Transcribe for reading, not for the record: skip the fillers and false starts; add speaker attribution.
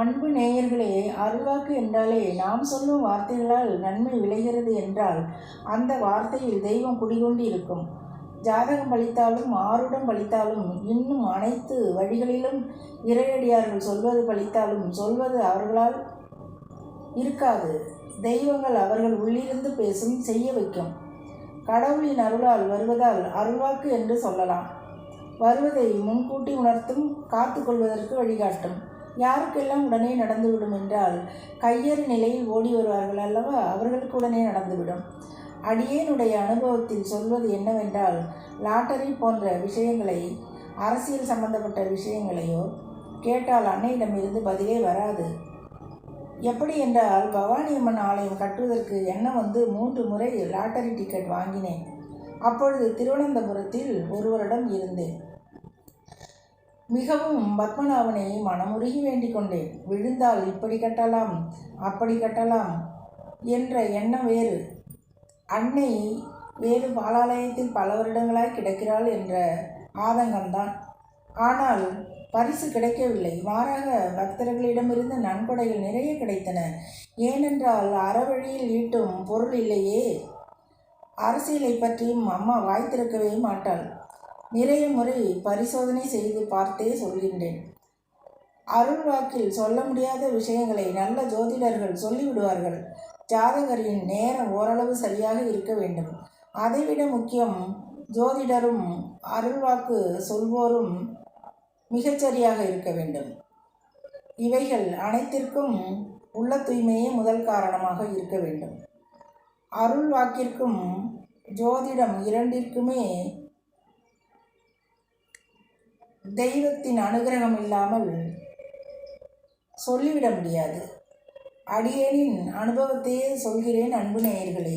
Speaker 1: அன்பு நேயர்களே, அருள்வாக்கு என்றாலே நாம் சொல்லும் வார்த்தைகளால் நன்மை விளைகிறது என்றால் அந்த வார்த்தையில் தெய்வம் குடிகொண்டு இருக்கும். ஜாதகம் பலித்தாலும் ஆருடம் பலித்தாலும் இன்னும் அனைத்து வழிகளிலும் இறையடியார்கள் சொல்வது பலித்தாலும் சொல்வது அவர்களால் இருக்காது. தெய்வங்கள் அவர்கள் உள்ளிருந்து பேசும், செய்ய வைக்கும். கடவுளின் அருளால் வருவதால் அருள்வாக்கு என்று சொல்லலாம். வருவதை முன்கூட்டி உணர்த்தும், காத்து கொள்வதற்கு வழிகாட்டும். யாருக்கெல்லாம் உடனே நடந்துவிடும் என்றால் கையறு நிலையில் ஓடி வருவார்கள் அல்லவா, அவர்களுக்கு உடனே நடந்துவிடும். அடியேனுடைய அனுபவத்தில் சொல்வது என்னவென்றால், லாட்டரி போன்ற விஷயங்களை, அரசியல் சம்பந்தப்பட்ட விஷயங்களையோ கேட்டால் அன்னையிடமிருந்து பதிலே வராது. எப்படி என்றால், பவானி அம்மன் ஆலயம் கட்டுவதற்கு எண்ணம் வந்து 3 முறை லாட்டரி டிக்கெட் வாங்கினேன். அப்பொழுது திருவனந்தபுரத்தில் ஒருவரிடம் இருந்தேன். மிகவும் பத்மநாபனை மனமுருகி வேண்டிக் கொண்டேன். விழுந்தால் இப்படி கட்டலாம், அப்படி கட்டலாம் என்ற எண்ணம் வேறு, அன்னை வேறு பாலாலயத்தில் பல வருடங்களாய் கிடக்கிறாள் என்ற ஆதங்கம்தான். ஆனால் பரிசு கிடைக்கவில்லை. மாறாக பக்தர்களிடமிருந்து நன்கொடைகள் நிறைய கிடைத்தன. ஏனென்றால் அறவழியில் ஈட்டும் பொருள் இல்லையே. அரசியலை பற்றியும் அம்மா வாய் திறக்கவே மாட்டாள். நிறைய முறை பரிசோதனை செய்து பார்த்தே சொல்கின்றேன். அருள் வாக்கில் சொல்ல முடியாத விஷயங்களை நல்ல ஜோதிடர்கள் சொல்லிவிடுவார்கள். ஜாதகரின் நேரம் ஓரளவு சரியாக இருக்க வேண்டும். அதைவிட முக்கியம், ஜோதிடரும் அருள்வாக்கு சொல்வோரும் மிகச்சரியாக இருக்க வேண்டும். இவைகள் அனைத்திற்கும் உள்ள தூய்மையே முதல் காரணமாக இருக்க வேண்டும். அருள் வாக்கிற்கும் ஜோதிடம் இரண்டிற்குமே தெய்வத்தின் அனுகிரகம் இல்லாமல் சொல்லிவிட முடியாது. அடியேனின் அனுபவத்தையே சொல்கிறேன் அன்பு நேயர்களே.